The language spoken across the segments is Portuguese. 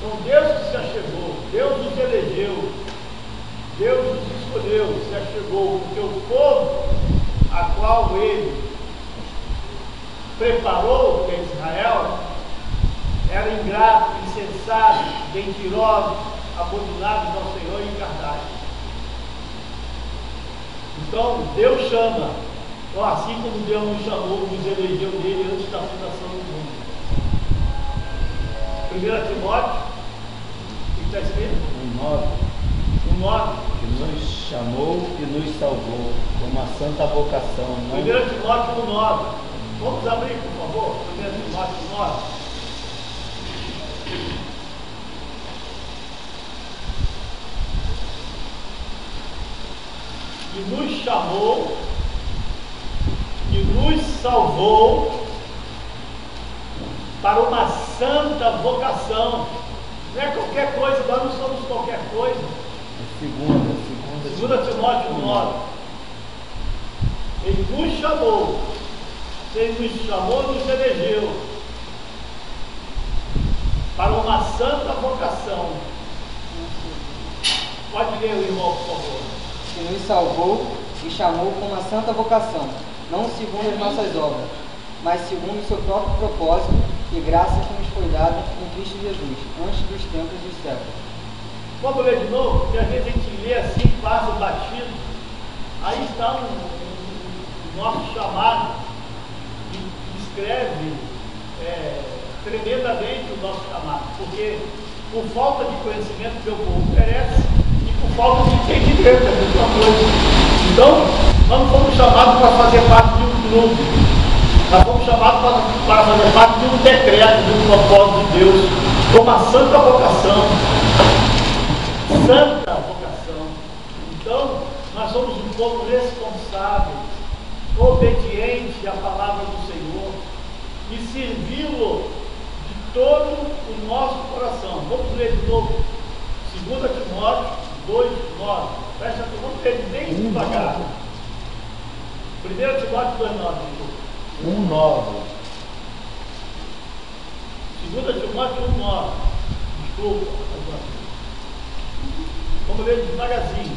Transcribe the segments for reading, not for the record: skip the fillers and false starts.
Então Deus que se achegou, Deus nos elegeu, Deus nos escolheu, se achegou, porque o povo a qual ele preparou, que é Israel, era ingrato, insensato, mentirosos, abominados ao Senhor e incapazes. Então Deus chama, então, assim como Deus nos chamou, nos elegeu dele antes da fundação do mundo. 1 Timóteo, o que está escrito? 1,9. Que nos chamou e nos salvou com uma santa vocação. 1 Timóteo 1,9. Vamos abrir, por favor, 1 Timóteo 9. E nos chamou e nos salvou para uma santa vocação. Não é qualquer coisa, nós não somos qualquer coisa. 2 Timóteo 9. Ele nos chamou. Se ele nos chamou, nos elegeu para uma santa vocação. Pode ler o irmão, por favor. Que nos salvou e chamou com uma santa vocação, não segundo as nossas obras, mas segundo o seu próprio propósito e graça que nos foi dada em Cristo Jesus, antes dos tempos dos séculos. Vamos ler de novo, porque às vezes a gente lê assim, passa batido. Aí está o nosso chamado, que descreve tremendamente o nosso chamado, porque por falta de conhecimento que o povo perece e por falta de entendimento, é a mesma coisa. Então, nós não fomos chamados para fazer parte de um clube, nós fomos chamados para fazer parte de um decreto, de um propósito de Deus, com uma santa vocação. Santa vocação. Então, nós somos um povo responsável, obediente à palavra do Senhor e servi-lo de todo o nosso coração. Vamos ler de novo 2 Timóteo 2,9. Presta atenção, vamos ler bem devagar. 1 Timóteo 2,9. 1,9. 2 Timóteo 1,9. Desculpa. Vamos ler devagarzinho.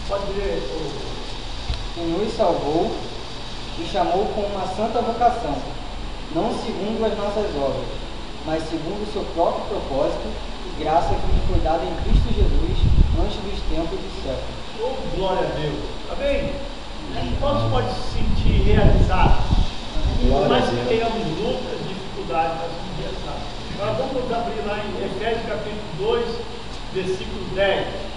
Pode ler. Que nos salvou e chamou com uma santa vocação, não segundo as nossas obras, mas segundo o seu próprio propósito e graça que nos foi dada em Cristo Jesus antes dos tempos dos séculos. Oh, glória a Deus. Amém? Quantos podem se sentir realizados? Por mais que tenhamos lutas, dificuldades, nós somos realizados. Agora vamos abrir lá em Efésios capítulo 2, versículo 10.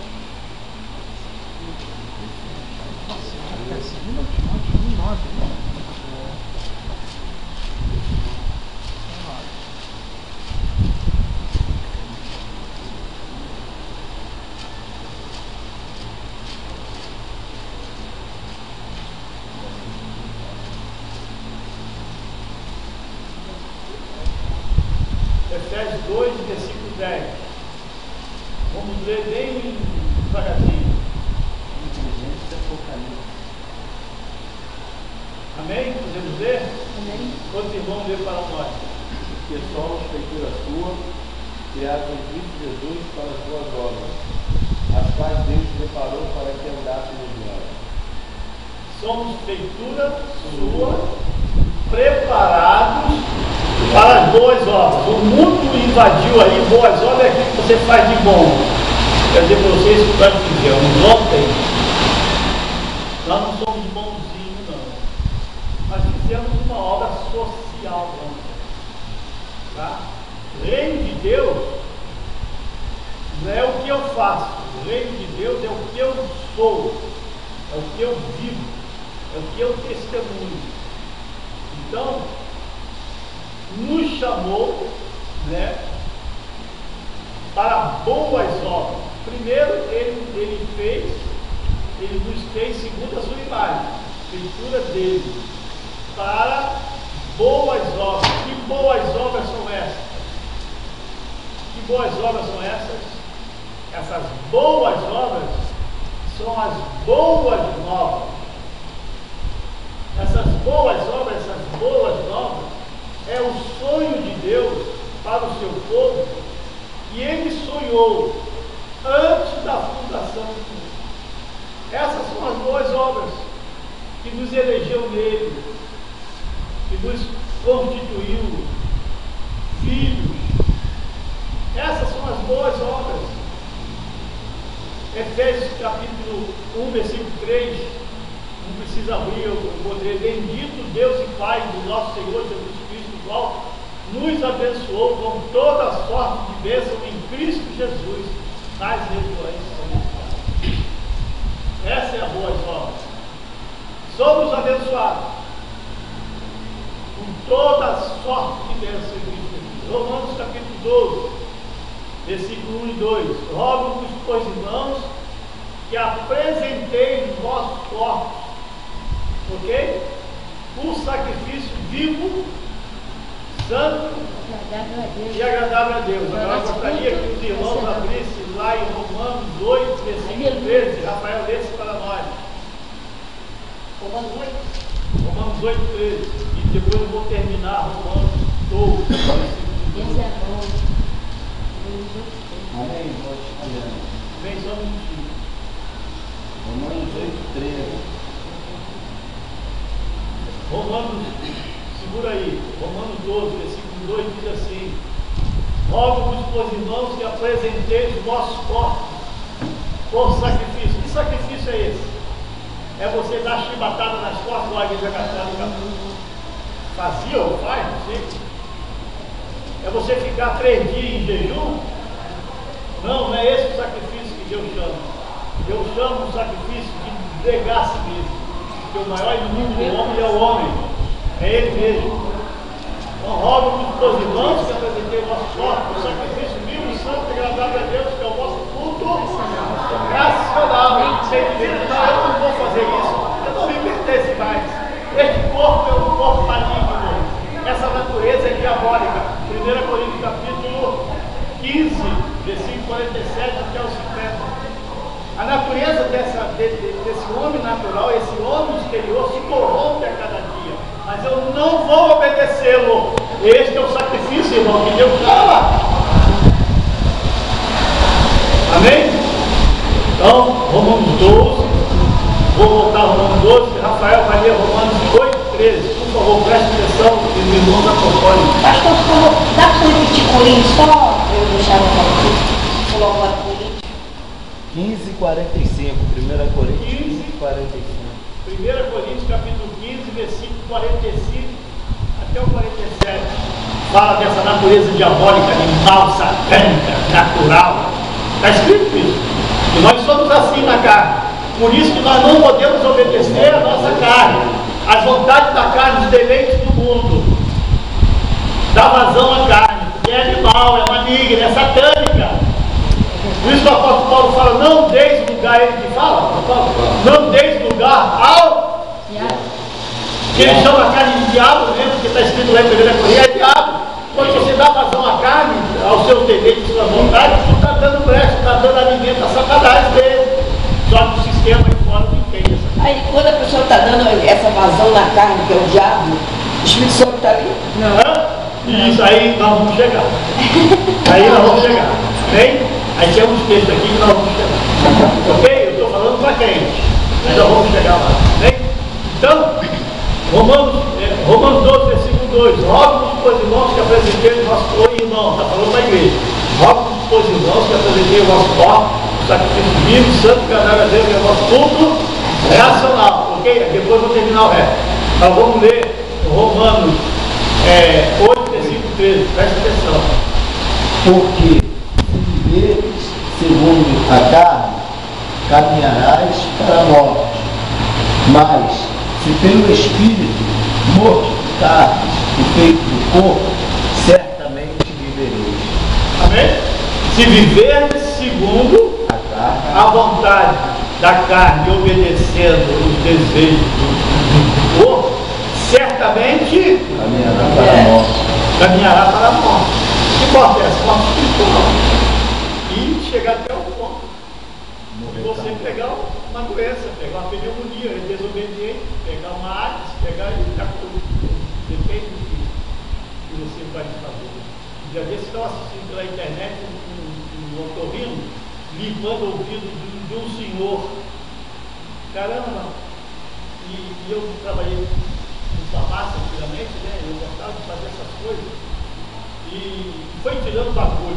Efésios 2, versículo 10. Vamos ler bem devagarzinho. Amém? Podemos ler? Amém. Quantos irmãos ler para nós? Que somos feitura sua, criados em Cristo Jesus para as suas obras, as quais Deus preparou para que andássemos nelas. Somos feitura sua, preparados para as boas obras. O mundo invadiu aí, boas obras é aquilo que você faz de bom. Quer dizer para vocês que nós fizemos ontem, nós não somos bonzinhos não. Nós fizemos uma obra social ontem. Tá? O reino de Deus não é o que eu faço. O reino de Deus é o que eu sou. É o que eu vivo. É o que eu testemunho. Então, nos chamou, né, para boas obras. Primeiro, ele nos fez segundo a sua imagem, feitura dele, para boas obras. Que boas obras são essas? Que boas obras são essas? Essas boas obras são as boas novas. Essas boas obras é o sonho de Deus para o seu povo, e ele sonhou antes da fundação do mundo. Essas são as boas obras que nos elegeu nele, que nos constituiu filhos. Essas são as boas obras. Efésios capítulo 1, versículo 3, não precisa abrir, eu vou ler: bendito Deus e Pai do nosso Senhor Jesus Cristo, o qual nos abençoou com toda a sorte de bênção em Cristo Jesus, nas regiões celestiais. Essa é a boa obra. Somos abençoados com toda a sorte de bênção em Cristo Jesus. Romanos capítulo 12, versículo 1 e 2. Rogo-vos, pois, irmãos, que apresenteis os vossos corpos, ok? Um sacrifício vivo, santo e agradável a Deus. Agora eu gostaria que os irmãos abrissem lá em Romanos 8, versículo 13. Rafael, lê isso para nós. Romanos 8, 13. E depois eu vou terminar Romanos 12, versículo 12. Amém. Vem só um minutinho. Romanos 8:13. Romanos, segura aí, Romanos 12, versículo 2 diz assim: rogo-vos, pois, irmãos, que apresenteis os vossos corpos por sacrifício. Que sacrifício é esse? É você dar chibatada nas costas, igual a igreja católica fazia ou faz, não sei. É você ficar 3 dias em jejum? Não, não é esse o sacrifício que Deus chama. Deus chama o sacrifício de negar a si mesmo. Porque o maior inimigo do homem é o homem, é ele mesmo. Então, rogo-vos, pois, irmãos, que apresentei o vosso corpo, o sacrifício vivo, santo e agradável a Deus, que é o vosso culto racional. Então, eu não vou fazer isso, eu não me pertence mais. Este corpo é um corpo maligno. Essa natureza é diabólica. 1 Coríntios capítulo 15, versículo 47 até o 50. A natureza desse homem natural, esse homem exterior, se corrompe a cada dia. Mas eu não vou obedecê-lo. Este é o sacrifício, irmão, que Deus chama. Amém? Então, Romanos 12. Vou voltar a Romanos 12. Rafael vai ler Romanos 8, 13. Por favor, preste atenção, que os irmãos acompanhem. Pastor, por favor, dá para você repetir Coríntios? Só eu deixar aqui. Coloco agora Coríntios. 15:45. 1 Coríntios 15:45. 1 Coríntios capítulo 15, versículo 45 até o 47. Fala dessa natureza diabólica, animal, satânica, natural. Está escrito isso. E nós somos assim na carne. Por isso que nós não podemos obedecer a nossa carne, as vontades da carne, os deleites do mundo. Dá vazão à carne, porque é animal, é maligna, é satânica. Por isso que o apóstolo Paulo fala: não deis lugar, ele que fala, não deis lugar ao que ele chama a carne de diabo, né? Porque está escrito lá em 1 Coríntios, é diabo. Quando você dá vazão à carne, aos seus deleites, às suas vontades, você está dando brecha, está dando alimento a Satanás dele. Só que o sistema aí fora não entende essa. Aí, quando a pessoa está dando essa vazão na carne, que é o diabo, o Espírito Santo está ali? Não. Isso aí nós vamos chegar. Aí nós vamos chegar. Bem? Aí tem uns textos aqui que nós vamos chegar. Ok? Eu estou falando para crente. Mas nós vamos chegar lá. Bem? Então, Romanos 12, versículo 2. Rogo-vos, pois, irmãos, que apresentei o vosso irmão. Está falando para a igreja. Rogo-vos, pois, irmãos, que apresentei o vosso corpo, sacrifício vivo, santo, agradável a Deus, que é o vosso culto racional. Ok? Depois eu vou terminar o resto. Nós vamos ler Romanos 8, versículo 13. Presta atenção. Porque se viveres segundo a carne, caminharás para a morte. Mas, se pelo Espírito mortificares o feito do corpo, certamente vivereis. Amém? Se viverdes segundo a vontade da carne, obedecendo os desejos do corpo, certamente Caminhará para a morte. caminhará para a morte. Que morte é essa? Morte espiritual. E chegar até o ponto de você pegar uma doença, pegar uma pneumonia, desobediente, pegar uma AIDS, pegar depende do que versículo vai nos fazer. Um dia desses estão assistindo pela internet um otorrino limpando o ouvido de um senhor. Caramba! E eu trabalhei em farmácia antigamente, né? Eu gostava de fazer essas coisas. E foi tirando bagulho,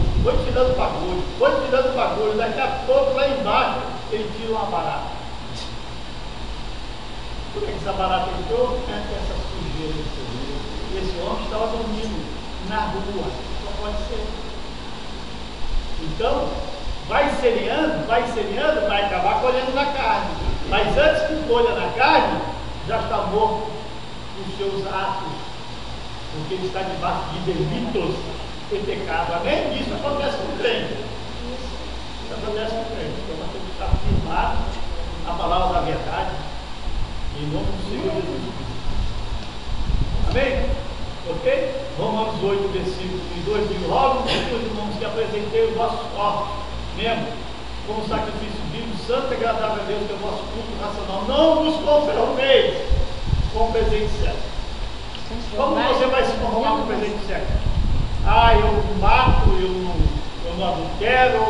daqui a pouco lá embaixo ele tira uma barata. Por que essa barata entrou? Essa sujeira. Esse homem estava dormindo na rua, só pode ser. Então, vai semeando, vai acabar colhendo na carne. Mas antes que colha na carne, já está morto os seus atos, porque ele está debaixo de delitos e pecado. Amém? Isso acontece com o crente. Isso acontece com o crente. Então nós temos que afirmar a palavra da verdade em nome do Senhor Jesus Cristo. Amém? Ok? Romanos 8, versículo 2 diz: rogo, meus irmãos, que apresentei os vossos corpos, membros, como sacrifício vivo, santo e agradável a Deus, que é o vosso culto racional. Não vos conformeis com o presente certo. Como você vai se conformar com o presente certo? Eu mato, eu não adultero,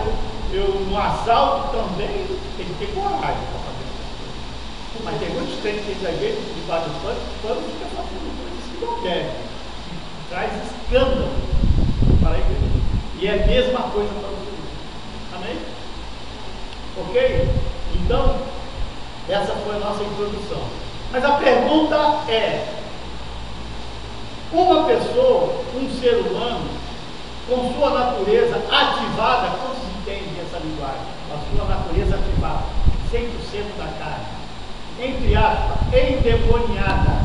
eu não assalto também. Tem que ter coragem para fazer isso. Mas tem muitos crentes que da igreja que fazem panos fica fazendo coisas que não devem, que traz escândalo para a igreja. E é a mesma coisa para o Senhor. Amém? Ok? Então, essa foi a nossa introdução. Mas a pergunta é: uma pessoa, um ser humano, com sua natureza ativada, quantos entendem essa linguagem? A sua natureza ativada, 100% da carne, entre aspas, endemoniada,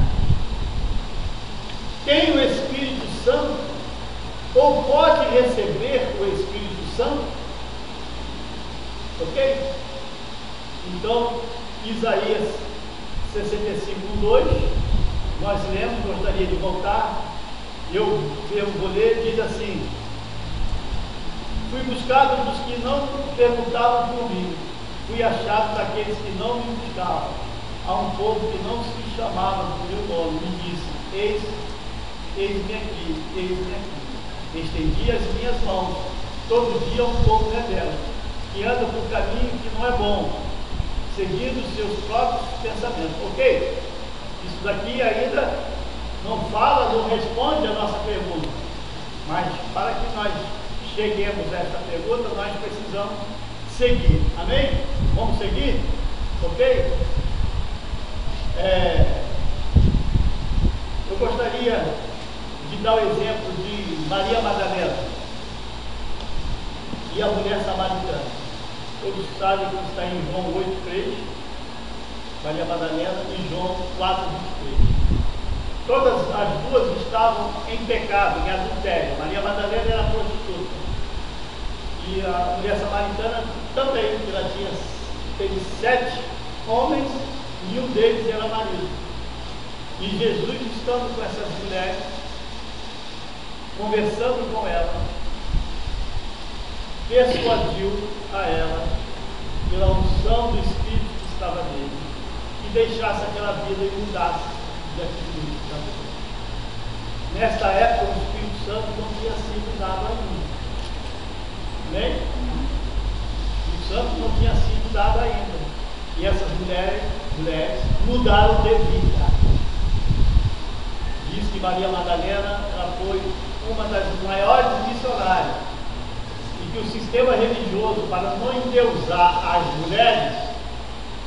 tem o Espírito Santo? Ou pode receber o Espírito Santo? Ok? Então, Isaías 65:2, nós lemos, gostaria de voltar, eu vou ler, diz assim: fui buscado dos que não perguntavam por mim, fui achado daqueles que não me buscavam, a um povo que não se chamava por meu nome, me disse: eis-me aqui, estendi as minhas mãos. Todo dia um povo rebelde, que anda por caminho que não é bom, seguindo os seus próprios pensamentos. Ok? Isso daqui ainda não fala, não responde a nossa pergunta, mas para que nós cheguemos a essa pergunta, nós precisamos seguir. Amém? Vamos seguir? Ok? Eu gostaria de dar o exemplo de Maria Madalena e a mulher samaritana. Todos sabem que está em João 8:3, Maria Madalena, e João 4:23. Todas as duas estavam em pecado, em adultério. Maria Madalena era prostituta. E a mulher samaritana também, porque ela teve 7 homens e um deles era marido. E Jesus, estando com essas mulheres, conversando com ela, persuadiu a ela, pela unção do Espírito que estava nele, que deixasse aquela vida e mudasse de atitude da vida. Nesta época, o Espírito Santo não tinha sido dado ainda. Amém? O Espírito Santo não tinha sido dado ainda. E essas mulheres mudaram de vida. Diz que Maria Madalena, ela foi uma das maiores missionárias, e que o sistema religioso, para não endeusar as mulheres,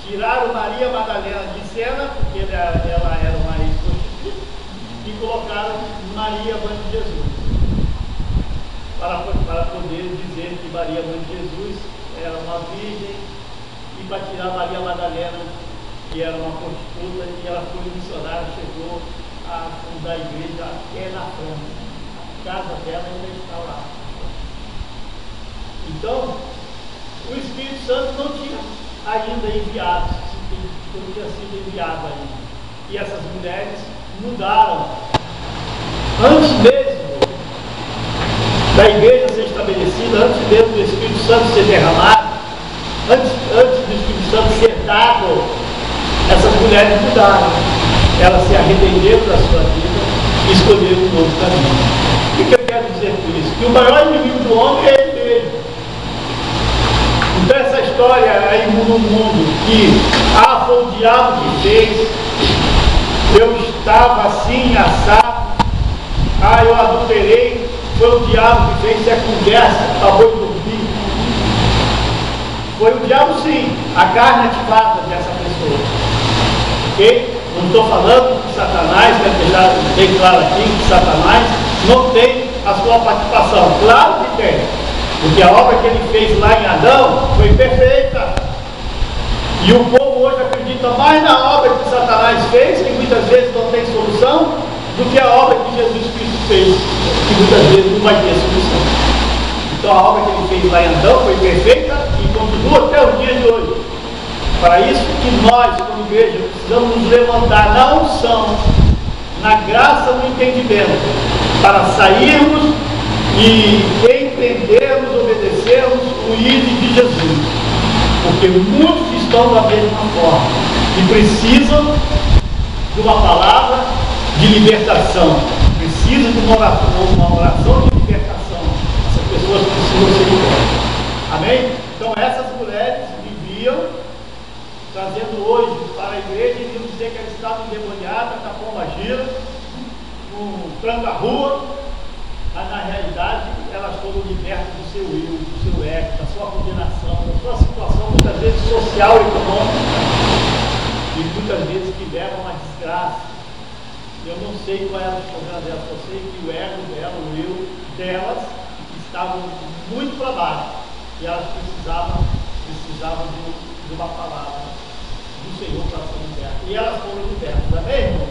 tiraram Maria Madalena de cena, porque ela era uma ex-prostituta, e colocaram Maria, mãe de Jesus, para poder dizer que Maria, mãe de Jesus, era uma virgem, e para tirar Maria Madalena, que era uma prostituta, e ela foi missionária, chegou a fundar a igreja até na França. A casa dela ainda está lá. Então, o Espírito Santo não tinha ainda enviado, não tinha sido enviado ainda. E essas mulheres mudaram. Antes mesmo da igreja ser estabelecida, antes mesmo do Espírito Santo ser derramado, antes do Espírito Santo ser dado, essas mulheres mudaram. Elas se arrependeram da sua vida e escolheram um novo caminho. dizer por isso? Que o maior inimigo do homem é ele mesmo. Então essa história aí no mundo que foi o diabo que fez, eu estava assim, assado, eu adulterei, foi o diabo que fez, isso é conversa, acabou de dormir. Foi o diabo sim, a carne ativada dessa pessoa. Ok? Não estou falando que Satanás, quero deixar bem claro aqui, que Satanás não tem a sua participação. Claro que tem, porque a obra que ele fez lá em Adão foi perfeita. E o povo hoje acredita mais na obra que Satanás fez, que muitas vezes não tem solução, do que a obra que Jesus Cristo fez, que muitas vezes não vai ter solução. Então a obra que ele fez lá em Adão foi perfeita e continua até o dia de hoje. Para isso que nós, como igreja, precisamos nos levantar na unção, na graça, no entendimento, para sairmos e empreendermos, obedecermos o ID de Jesus. Porque muitos estão da mesma forma e precisam de uma palavra de libertação, precisam de uma oração de libertação. Essas pessoas precisam ser libertas. Amém? Então essas mulheres viviam trazendo hoje para a igreja e iam dizer que elas estavam endemoniadas, na pomba gira, no tranca-rua, mas na realidade elas foram libertas do seu eu, do seu ego, da sua condenação, da sua situação muitas vezes social e econômica, e muitas vezes que levam à desgraça. Eu não sei qual era o problema delas, eu sei que o ego dela, o eu delas, estavam muito para baixo, e elas precisavam de uma palavra do Senhor para ser libertas. E elas foram libertas, amém, irmão?